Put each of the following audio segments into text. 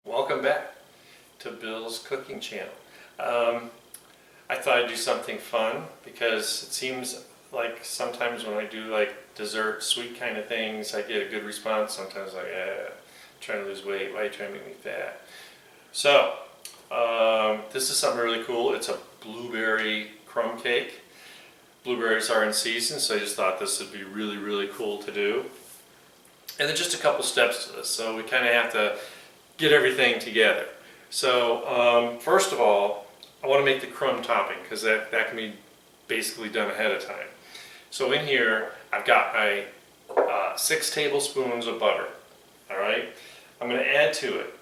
Welcome back to Bill's cooking channel. I thought I'd do something fun because it seems like sometimes when I do like dessert, sweet kind of things, I get a good response. Sometimes like, trying to lose weight, why are you trying to make me fat? So, this is something really cool. It's a blueberry crumb cake. Blueberries are in season, so I just thought this would be really, really cool to do. And then just a couple steps to this. So we kind of have to get everything together. So first of all, I want to make the crumb topping because that can be basically done ahead of time. So in here, I've got my 6 tablespoons of butter. All right, I'm going to add to it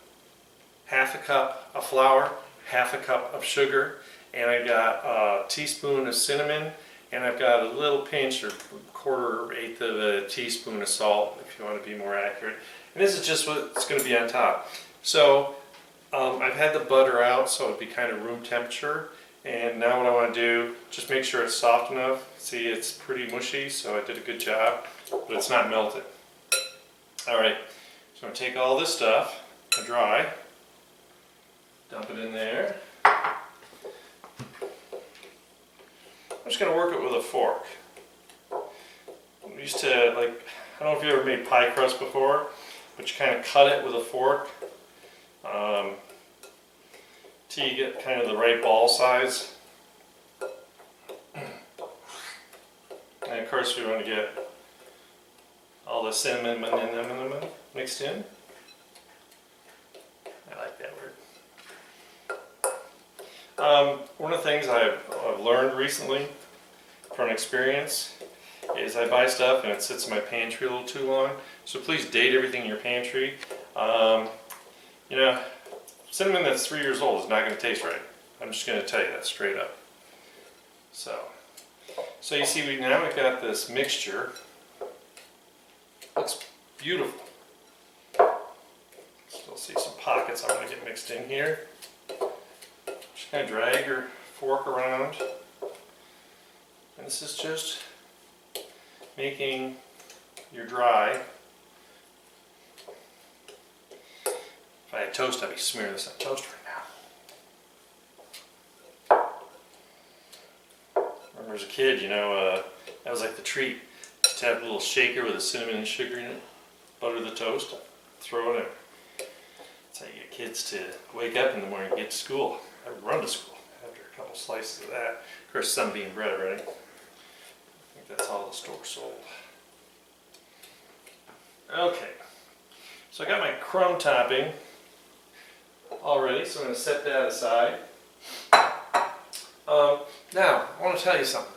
half a cup of flour, half a cup of sugar, and I got a teaspoon of cinnamon, and I've got a little pinch or quarter or eighth of a teaspoon of salt, if you want to be more accurate. And this is just what's going to be on top. So I've had the butter out so it'd be kind of room temperature. And now what I want to do, just make sure it's soft enough. See, it's pretty mushy, so I did a good job, but it's not melted. All right, so I'm going to take all this stuff, dry, dump it in there. I'm just going to work it with a fork. I'm used to, like, I don't know if you ever made pie crust before, but you kind of cut it with a fork till you get kind of the right ball size. And of course we want to get all the cinnamon mixed in. I like that word. One of the things I've learned recently from experience is I buy stuff and it sits in my pantry a little too long. So please date everything in your pantry. You know, cinnamon that's 3 years old is not going to taste right. I'm just going to tell you that straight up. So you see, we've got this mixture. Looks beautiful. Still see some pockets I want to get mixed in here. Just kind of drag your fork around. And this is just making your dry. If I had toast, I'd be smearing this on toast right now. Remember as a kid, you know, that was like the treat. Just have a little shaker with a cinnamon and sugar in it, butter the toast, throw it in. That's how you get kids to wake up in the morning and get to school. I run to school after a couple slices of that. Of course, sunbeam bread, right? I think that's all the store sold. Okay, so I got my crumb topping already, so I'm going to set that aside. Now, I want to tell you something.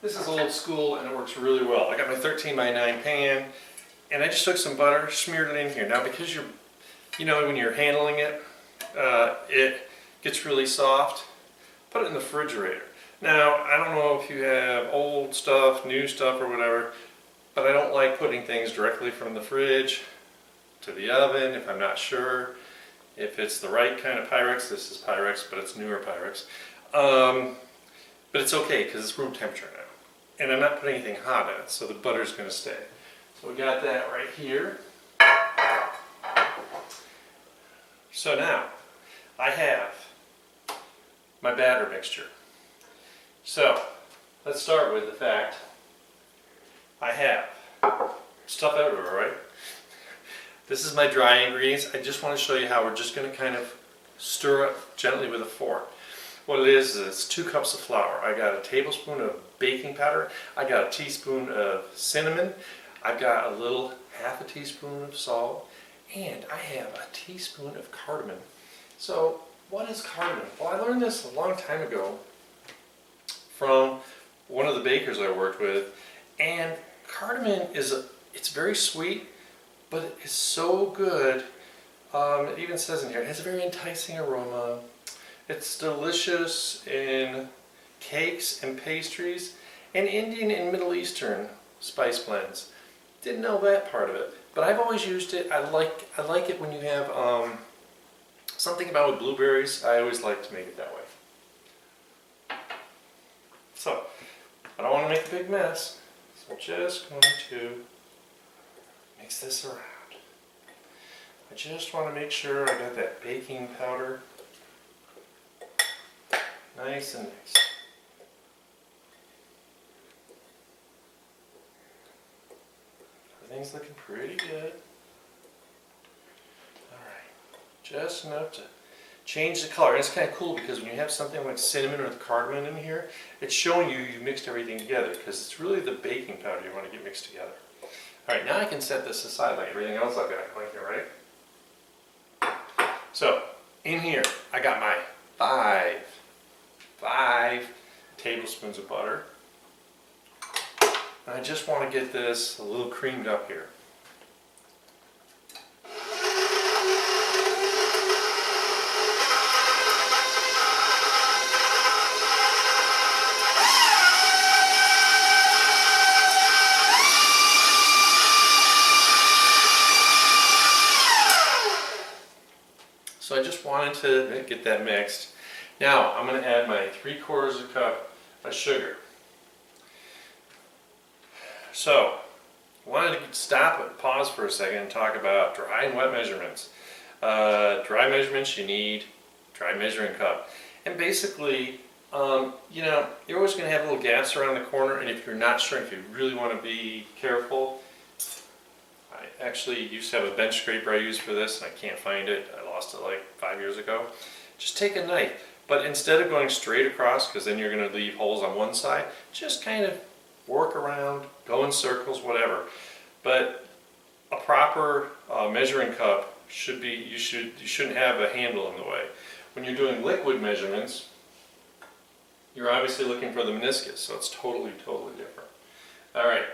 This is old school and it works really well. I got my 13x9 pan and I just took some butter, smeared it in here. Now because you know when you're handling it, it gets really soft, put it in the refrigerator. Now, I don't know if you have old stuff, new stuff or whatever, but I don't like putting things directly from the fridge to the oven if I'm not sure if it's the right kind of Pyrex. This is Pyrex, but it's newer Pyrex. But it's okay because it's room temperature now. And I'm not putting anything hot in it, so the butter's going to stay. So we got that right here. So now, I have my batter mixture. So, let's start with the fact I have stuff everywhere, right? This is my dry ingredients. I just want to show you how we're just going to kind of stir it gently with a fork. What it is it's 2 cups of flour. I got a tablespoon of baking powder. I got a teaspoon of cinnamon. I've got a little half a teaspoon of salt. And I have a teaspoon of cardamom. So what is cardamom? Well, I learned this a long time ago from one of the bakers I worked with. And cardamom it's very sweet, but it is so good. It even says in here, it has a very enticing aroma. It's delicious in cakes and pastries and Indian and Middle Eastern spice blends. Didn't know that part of it, but I've always used it. I like it when you have something about with blueberries. I always like to make it that way. So I don't want to make a big mess, so I'm just going to mix this around. I just want to make sure I got that baking powder nice and mixed. Everything's looking pretty good. Alright, just enough to change the color. And it's kind of cool because when you have something like cinnamon or the cardamom in here, it's showing you mixed everything together because it's really the baking powder you want to get mixed together. Alright, now I can set this aside like everything else I've got going here, right? So, in here, I got my five tablespoons of butter. And I just want to get this a little creamed up here. So I just wanted to get that mixed. Now I'm going to add my 3/4 cup of sugar. So I wanted to stop and pause for a second and talk about dry and wet measurements. Dry measurements, you need dry measuring cup. And basically, you're always going to have little gaps around the corner, and if you're not sure, if you really want to be careful, I actually used to have a bench scraper I use for this, and I can't find it. I lost it like 5 years ago. Just take a knife, but instead of going straight across, because then you're going to leave holes on one side, just kind of work around, go in circles, whatever. But a proper measuring cup should be, you shouldn't have a handle in the way. When you're doing liquid measurements, you're obviously looking for the meniscus, so it's totally different. All right,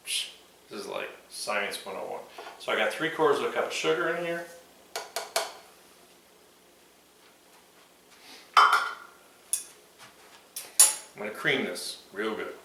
this is like science 101. So I got 3/4 cup of sugar in here. I'm going to cream this real good.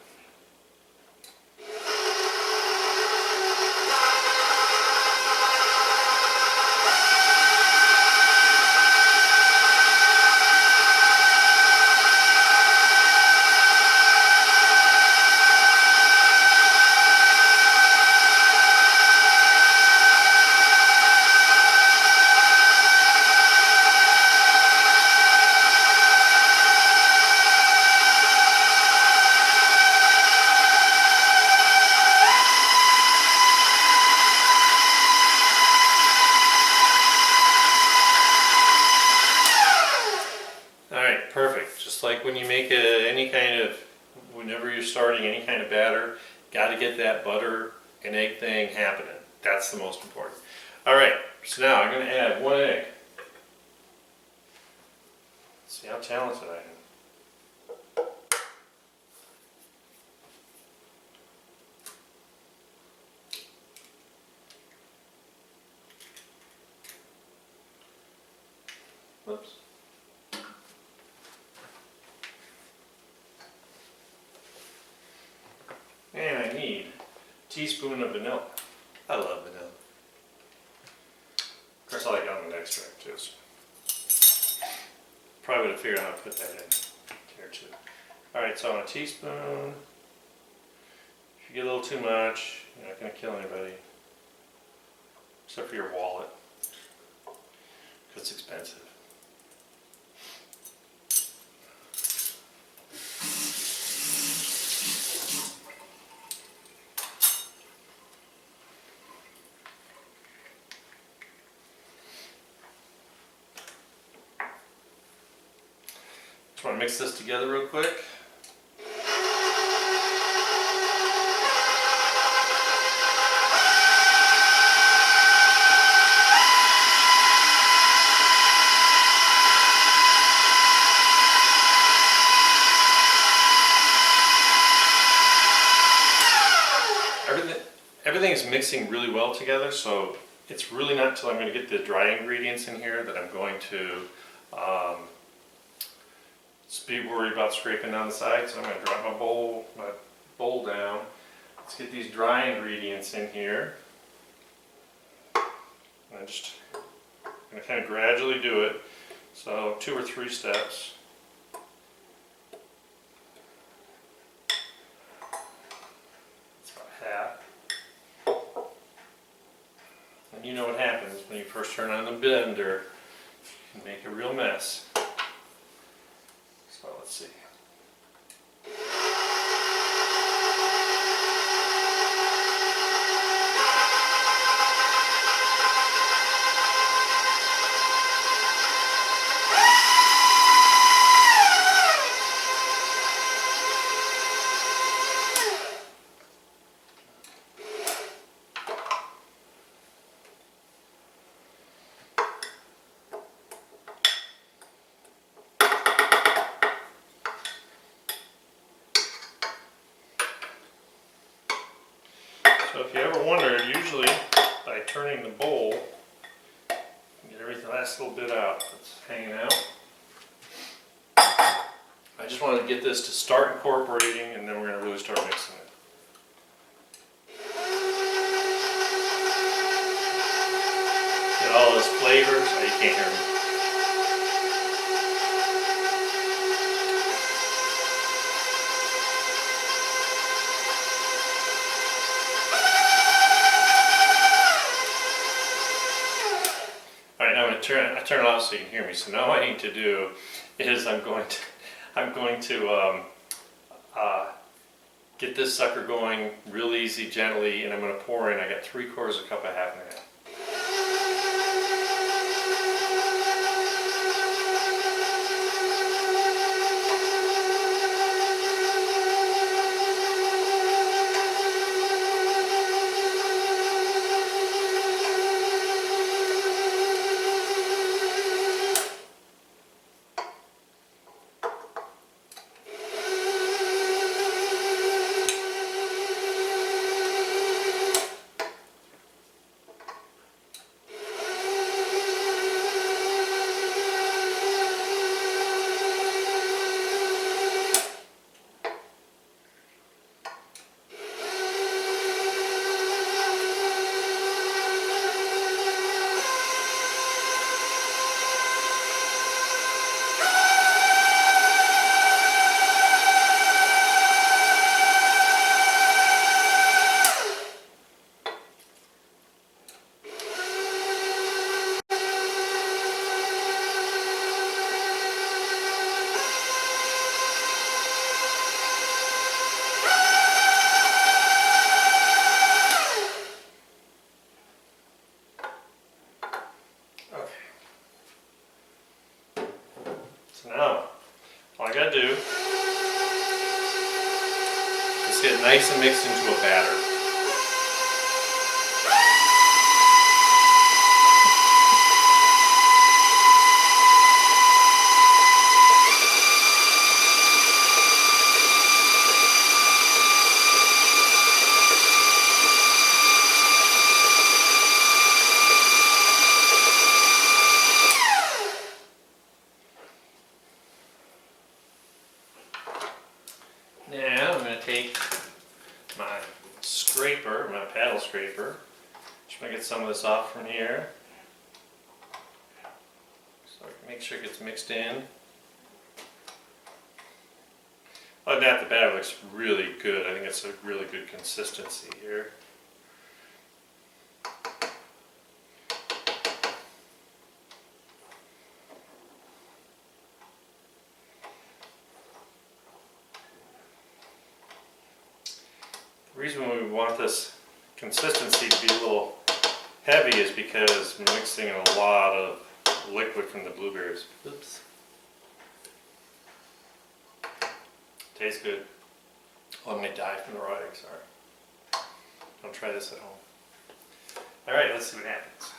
Perfect. Just like when you make whenever you're starting any kind of batter, got to get that butter and egg thing happening. That's the most important. All right, so now I'm going to add 1 egg. Let's see how talented I am. Whoops. And I need a teaspoon of vanilla. I love vanilla. Of course, I like almond extract too. So probably would have figured out how to put that in here too. All right, so a teaspoon. If you get a little too much, you're not going to kill anybody, except for your wallet, because it's expensive. Just want to mix this together real quick. Everything's mixing really well together, so it's really not until I'm going to get the dry ingredients in here that I'm going to be worried about scraping down the side. So I'm going to drop my bowl down. Let's get these dry ingredients in here. And I'm just going to kind of gradually do it. So 2 or 3 steps. That's about half. And And you know what happens when you first turn on the blender, you make a real mess. So let's see. So if you ever wondered, usually by turning the bowl, you can get everything, the last little bit out that's hanging out. I just wanted to get this to start incorporating, and then we're going to really start mixing it. Get all those flavors. Oh, you can't hear me. Alright, now I'm going to turn it off so you can hear me. So now what I need to do is I'm going to get this sucker going real easy, gently, and I'm going to pour in. I got 3/4 cup of half and a half. So now, all I gotta do is get it nice and mixed into a batter. Now I'm going to take my scraper, my paddle scraper. Just going to get some of this off from here. So I can make sure it gets mixed in. Other than that, the batter looks really good. I think it's a really good consistency here. The reason we want this consistency to be a little heavy is because we're mixing in a lot of liquid from the blueberries. Oops. Tastes good. Oh, I'm going to die from the raw egg, sorry. Don't try this at home. Alright, let's see what happens.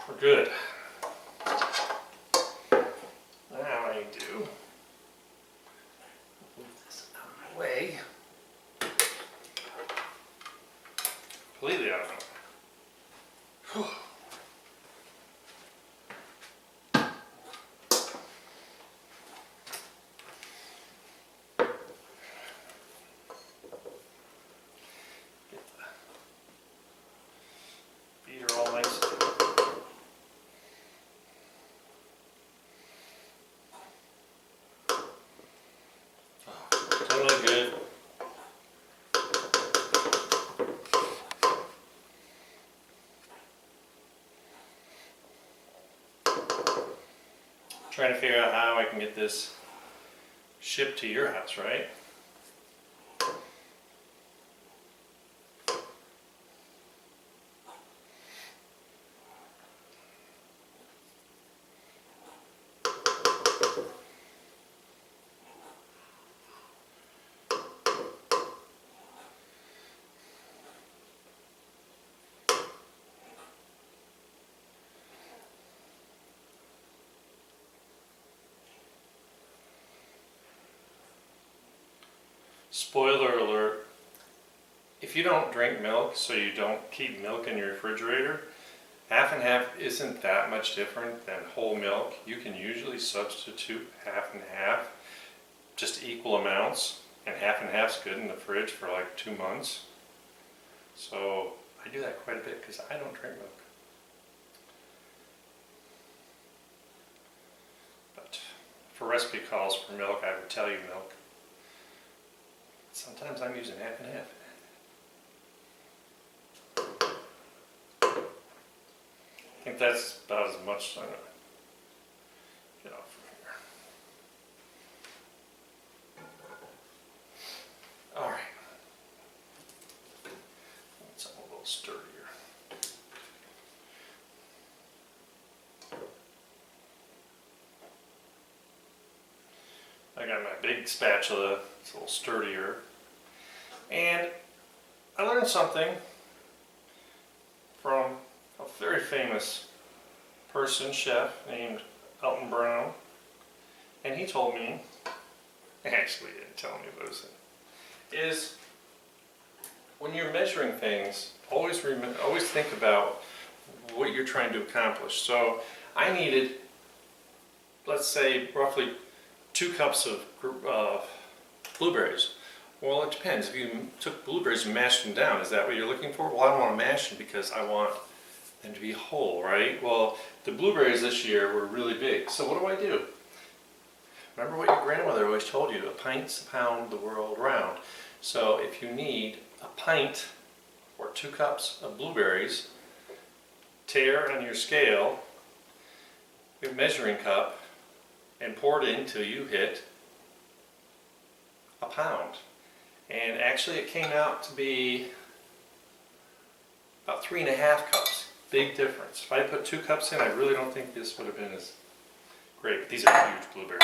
We're good. Now I do move this out of my way. Completely out of my way. Whew. Get the beater all nice trying to figure out how I can get this shipped to your house, right? Spoiler alert, if you don't drink milk, so you don't keep milk in your refrigerator, half and half isn't that much different than whole milk. You can usually substitute half and half, just equal amounts, and half's good in the fridge for like 2 months. So I do that quite a bit because I don't drink milk. But for recipe calls for milk, I would tell you milk. Sometimes I'm using half and half. I think that's about as much as I'm going to get off from here. All right. Need something a little sturdier. I got my big spatula, it's a little sturdier. And I learned something from a very famous person, chef, named Elton Brown. And he told me, actually he didn't tell me, but it was, is when you're measuring things, always think about what you're trying to accomplish. So I needed, let's say, roughly 2 cups of blueberries. Well, it depends. If you took blueberries and mashed them down, is that what you're looking for? Well, I don't want to mash them because I want them to be whole, right? Well, the blueberries this year were really big. So what do? Remember what your grandmother always told you, a pint's a pound the world round. So if you need a pint or 2 cups of blueberries, tear on your scale, your measuring cup, and pour it in until you hit a pound. And actually it came out to be about 3.5 cups. Big difference. If I put 2 cups in, I really don't think this would have been as great. But these are huge blueberries.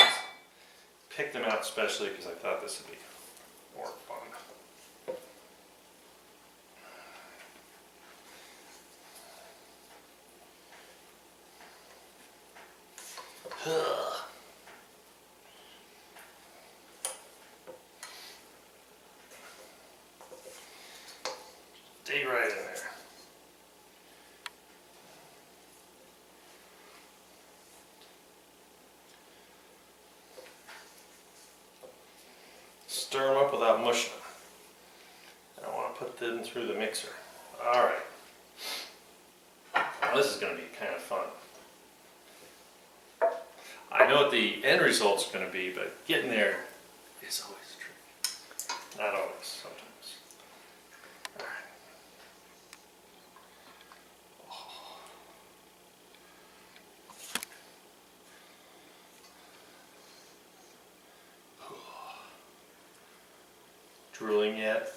Picked them out especially because I thought this would be more fun. Stay right in there. Stir them up without mushing them. I don't want to put them through the mixer. All right. Now this is going to be kind of fun. I know what the end result's going to be, but getting there is always tricky. Not always, sometimes. All right. Drooling yet?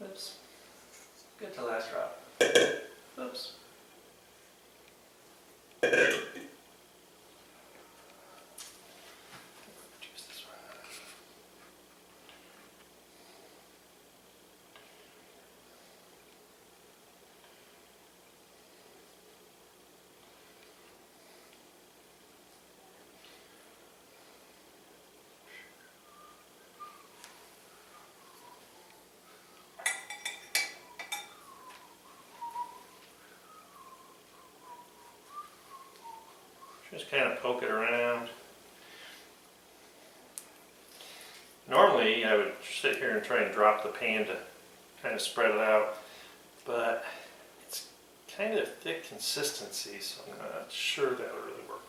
Oops. Get to the last drop. Oops. Choose this one. Just kind of poke it around. normally I would sit here and try and drop the pan to kind of spread it out, but it's kind of thick consistency, so I'm not sure that would really work.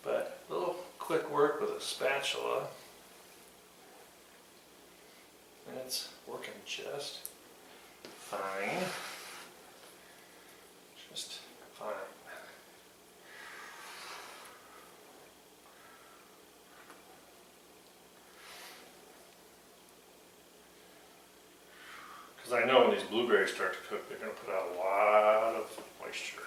But a little quick work with a spatula, and it's working just fine. Just fine. Because I know when these blueberries start to cook, they're going to put out a lot of moisture.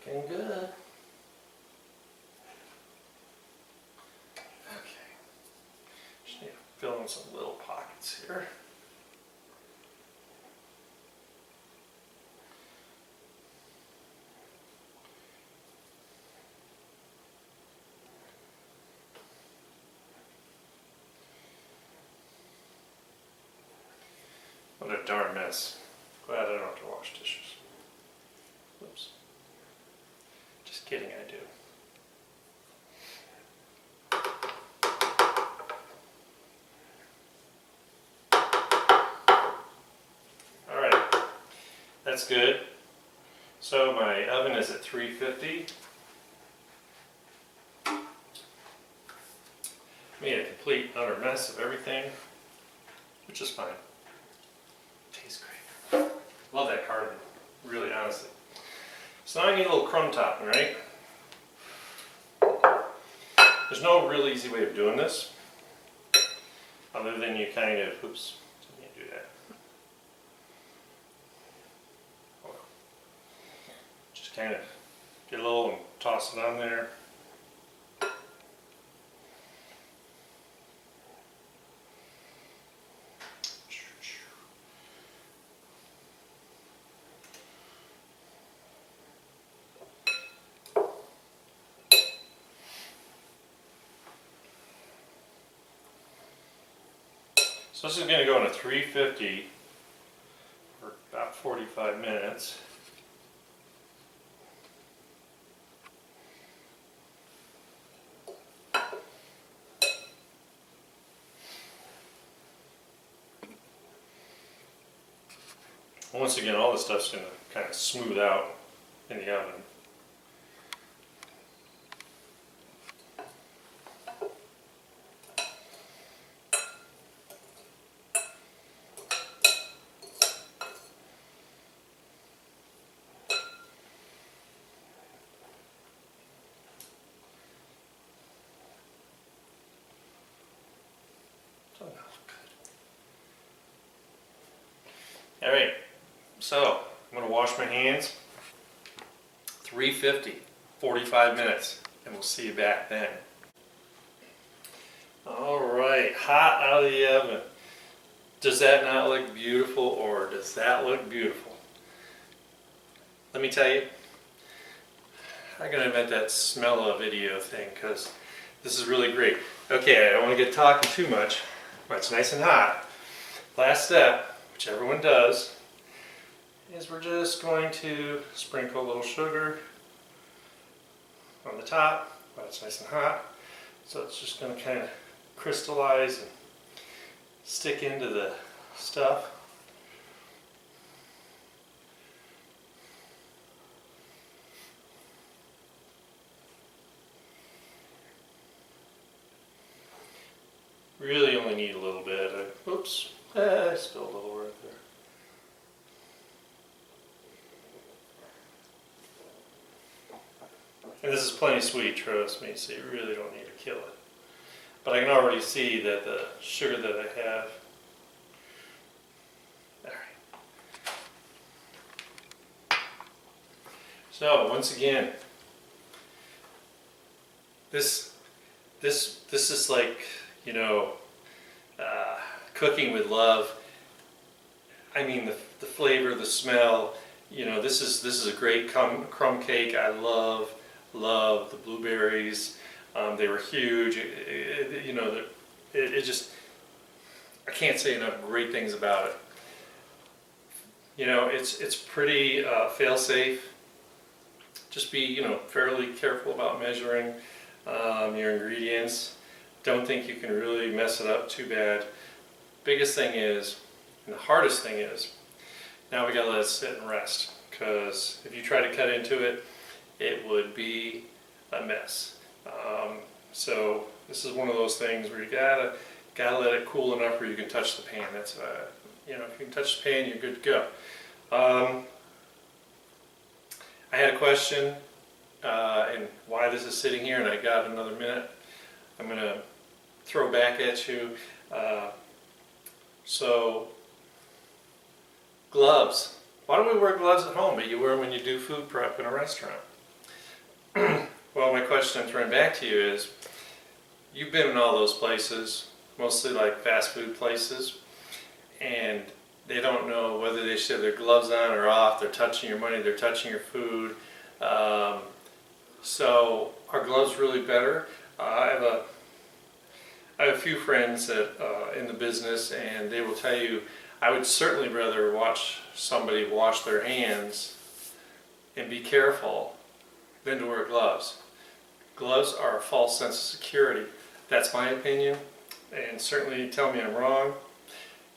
Looking good. Okay. Just need to fill in some little pockets here. What a darn mess. Glad I don't have to wash dishes. Whoops. Just kidding, I do. Alright, that's good. So my oven is at 350. Made a complete utter mess of everything, which is fine. Tastes great. Love that cardamom, really, honestly. So now I need a little crumb topping, right? There's no real easy way of doing this, other than you kind of, oops, didn't do that. Hold on. Just kind of get a little and toss it on there. So this is going to go in a 350 for about 45 minutes. Once again, all this stuff's going to kind of smooth out in the oven. All right, so I'm going to wash my hands. 350, 45 minutes, and we'll see you back then. All right, hot out of the oven. Does that not look beautiful, or does that look beautiful? Let me tell you, I'm going to invent that smell of video thing, because this is really great. Okay, I don't want to get talking too much, but it's nice and hot. Last step, which everyone does, is we're just going to sprinkle a little sugar on the top while it's nice and hot. So it's just going to kind of crystallize and stick into the stuff. Really only need a little bit. Oops, I spilled a little right there. And this is plenty sweet, trust me, so you really don't need to kill it. But I can already see that the sugar that I have. Alright. So once again, this is like, you know, cooking with love. I mean, the flavor, the smell. You know, this is a great crumb cake. I love the blueberries. They were huge. You know, it just, I can't say enough great things about it. You know, it's pretty fail-safe. Just be, you know, fairly careful about measuring your ingredients. Don't think you can really mess it up too bad. Biggest thing is, and the hardest thing is, now we gotta let it sit and rest. Because if you try to cut into it, it would be a mess. So this is one of those things where you gotta let it cool enough where you can touch the pan. That's you know, if you can touch the pan, you're good to go. I had a question and why this is sitting here, and I got another minute. I'm going to throw back at you. So, gloves. Why don't we wear gloves at home, but you wear them when you do food prep in a restaurant? Well, my question I'm throwing back to you is, you've been in all those places, mostly like fast food places, and they don't know whether they should have their gloves on or off. They're touching your money, they're touching your food. So are gloves really better? I have a few friends that in the business, and they will tell you, I would certainly rather watch somebody wash their hands and be careful than to wear gloves. Gloves are a false sense of security. That's my opinion, and certainly tell me I'm wrong.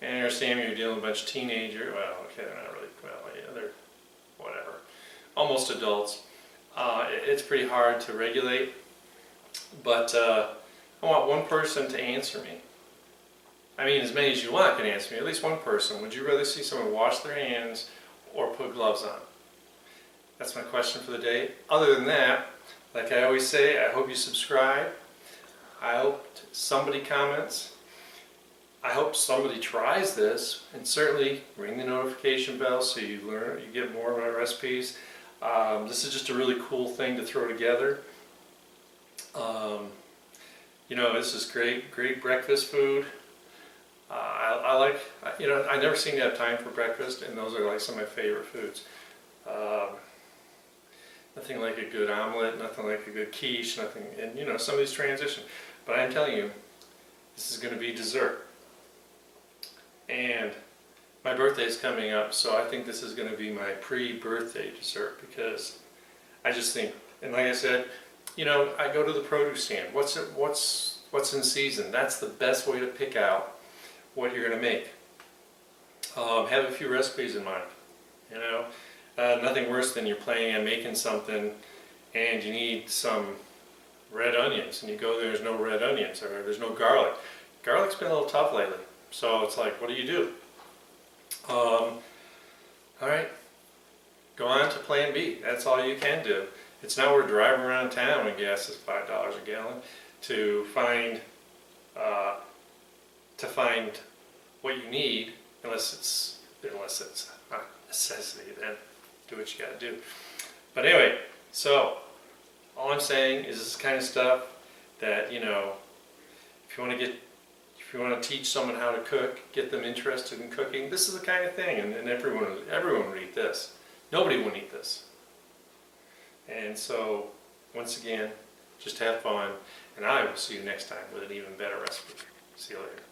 And I understand you're dealing with a bunch of teenagers. Well, okay, they're not really, well, yeah, they're whatever, almost adults. It's pretty hard to regulate, but I want one person to answer me. I mean, as many as you want can answer me, at least one person. Would you rather see someone wash their hands or put gloves on? That's my question for the day. Other than that, like I always say, I hope you subscribe. I hope somebody comments. I hope somebody tries this, and certainly ring the notification bell so you get more of my recipes. This is just a really cool thing to throw together. You know, this is great breakfast food. I like, you know, I never seem to have time for breakfast, and those are like some of my favorite foods. Nothing like a good omelet, nothing like a good quiche, nothing, and you know, some of these transition. But I'm telling you, this is going to be dessert. And my birthday is coming up, so I think this is going to be my pre-birthday dessert, because I just think, and like I said, you know, I go to the produce stand. What's in season? That's the best way to pick out what you're going to make. Have a few recipes in mind. You know, nothing worse than you're planning on making something and you need some red onions, and you go there's no red onions, or there's no garlic. Garlic's been a little tough lately. So it's like, what do you do? All right, go on to plan B. That's all you can do. It's not worth driving around town when gas is $5 a gallon to find what you need, unless it's a necessity. Then do what you got to do. But anyway, so all I'm saying is this kind of stuff that, you know, if you want to teach someone how to cook, get them interested in cooking, this is the kind of thing, and everyone would eat this. Nobody wouldn't eat this. And so, once again, just have fun, and I will see you next time with an even better recipe. See you later.